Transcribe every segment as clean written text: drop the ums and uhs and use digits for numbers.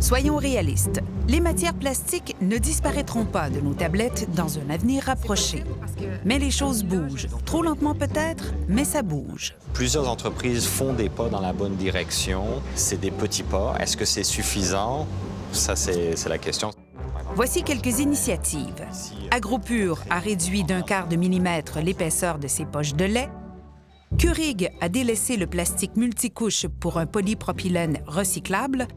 Soyons réalistes, les matières plastiques ne disparaîtront pas de nos tablettes dans un avenir rapproché. Mais les choses bougent. Trop lentement peut-être, mais ça bouge. Plusieurs entreprises font des pas dans la bonne direction. C'est des petits pas. Est-ce que c'est suffisant? Ça, c'est la question. Voici quelques initiatives. AgroPure a réduit d'1/4 de millimètre l'épaisseur de ses poches de lait. Keurig a délaissé le plastique multicouche pour un polypropylène recyclable.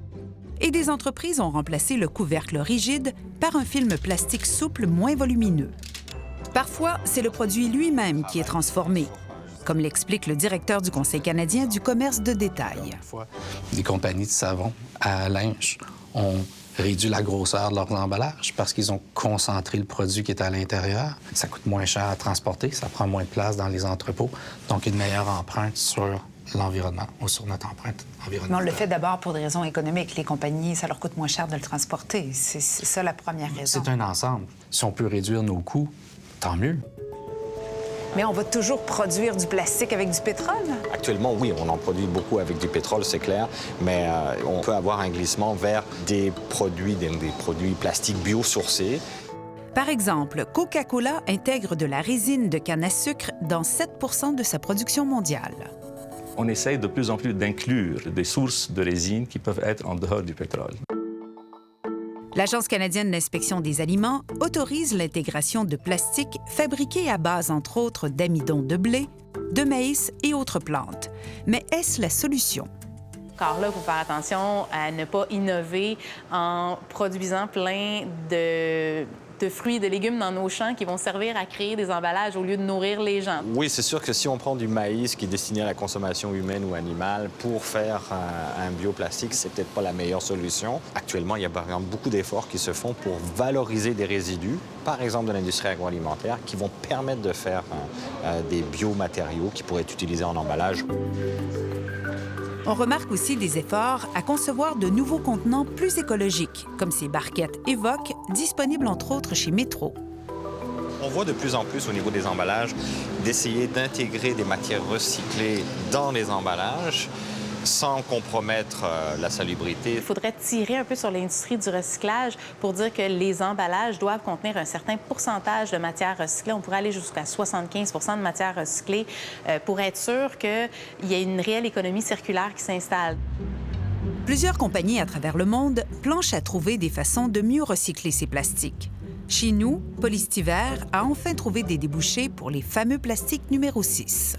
Et des entreprises ont remplacé le couvercle rigide par un film plastique souple moins volumineux. Parfois, c'est le produit lui-même qui est transformé, comme l'explique le directeur du Conseil canadien du commerce de détail. Des compagnies de savon à linge ont réduit la grosseur de leurs emballages parce qu'ils ont concentré le produit qui est à l'intérieur. Ça coûte moins cher à transporter, ça prend moins de place dans les entrepôts, donc une meilleure empreinte sur l'environnement ou sur notre empreinte environnementale. Mais on le fait d'abord pour des raisons économiques. Les compagnies, ça leur coûte moins cher de le transporter. C'est ça la première raison. C'est un ensemble. Si on peut réduire nos coûts, tant mieux. Mais on va toujours produire du plastique avec du pétrole? Actuellement, oui, on en produit beaucoup avec du pétrole, c'est clair, mais on peut avoir un glissement vers des produits plastiques biosourcés. Par exemple, Coca-Cola intègre de la résine de canne à sucre dans 7 % de sa production mondiale. On essaye de plus en plus d'inclure des sources de résine qui peuvent être en dehors du pétrole. L'Agence canadienne d'inspection des aliments autorise l'intégration de plastique fabriqué à base, entre autres, d'amidon de blé, de maïs et autres plantes. Mais est-ce la solution? Car là, il faut faire attention à ne pas innover en produisant plein de fruits et de légumes dans nos champs qui vont servir à créer des emballages au lieu de nourrir les gens. Oui, c'est sûr que si on prend du maïs qui est destiné à la consommation humaine ou animale pour faire un bioplastique, c'est peut-être pas la meilleure solution. Actuellement, il y a par exemple beaucoup d'efforts qui se font pour valoriser des résidus, par exemple de l'industrie agroalimentaire, qui vont permettre de faire des biomatériaux qui pourraient être utilisés en emballage. On remarque aussi des efforts à concevoir de nouveaux contenants plus écologiques, comme ces barquettes Evoque, disponibles entre autres chez Metro. On voit de plus en plus au niveau des emballages d'essayer d'intégrer des matières recyclées dans les emballages sans compromettre la salubrité. Il faudrait tirer un peu sur l'industrie du recyclage pour dire que les emballages doivent contenir un certain pourcentage de matière recyclée. On pourrait aller jusqu'à 75 % de matière recyclée pour être sûr qu'il y ait une réelle économie circulaire qui s'installe. Plusieurs compagnies à travers le monde planchent à trouver des façons de mieux recycler ces plastiques. Chez nous, Polystiver a enfin trouvé des débouchés pour les fameux plastiques numéro 6.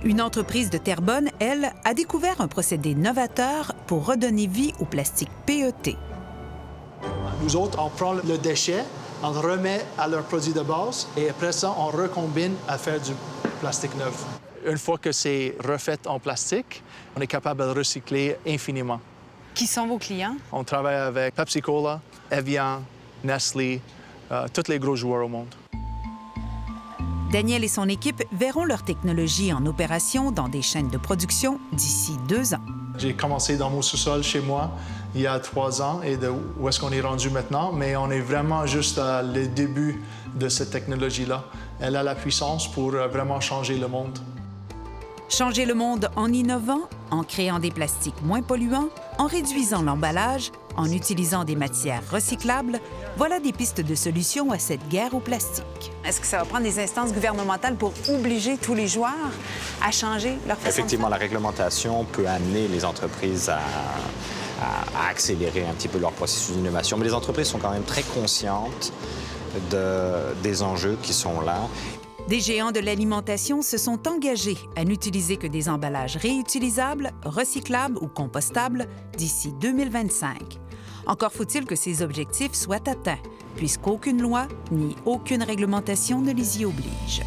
Une entreprise de Terrebonne, elle, a découvert un procédé novateur pour redonner vie au plastique PET. Nous autres, on prend le déchet, on le remet à leur produit de base et après ça, on recombine à faire du plastique neuf. Une fois que c'est refait en plastique, on est capable de le recycler infiniment. Qui sont vos clients? On travaille avec Pepsi-Cola, Evian, Nestlé, tous les gros joueurs au monde. Daniel et son équipe verront leur technologie en opération dans des chaînes de production d'ici 2 ans. J'ai commencé dans mon sous-sol chez moi il y a 3 ans et où est-ce qu'on est rendu maintenant, mais on est vraiment juste à le début de cette technologie-là. Elle a la puissance pour vraiment changer le monde. Changer le monde en innovant, en créant des plastiques moins polluants, en réduisant l'emballage, en utilisant des matières recyclables, voilà des pistes de solutions à cette guerre au plastique. Est-ce que ça va prendre des instances gouvernementales pour obliger tous les joueurs à changer leur façon Effectivement, de la réglementation peut amener les entreprises à accélérer un petit peu leur processus d'innovation. Mais les entreprises sont quand même très conscientes des enjeux qui sont là. Des géants de l'alimentation se sont engagés à n'utiliser que des emballages réutilisables, recyclables ou compostables d'ici 2025. Encore faut-il que ces objectifs soient atteints, puisqu'aucune loi ni aucune réglementation ne les y oblige.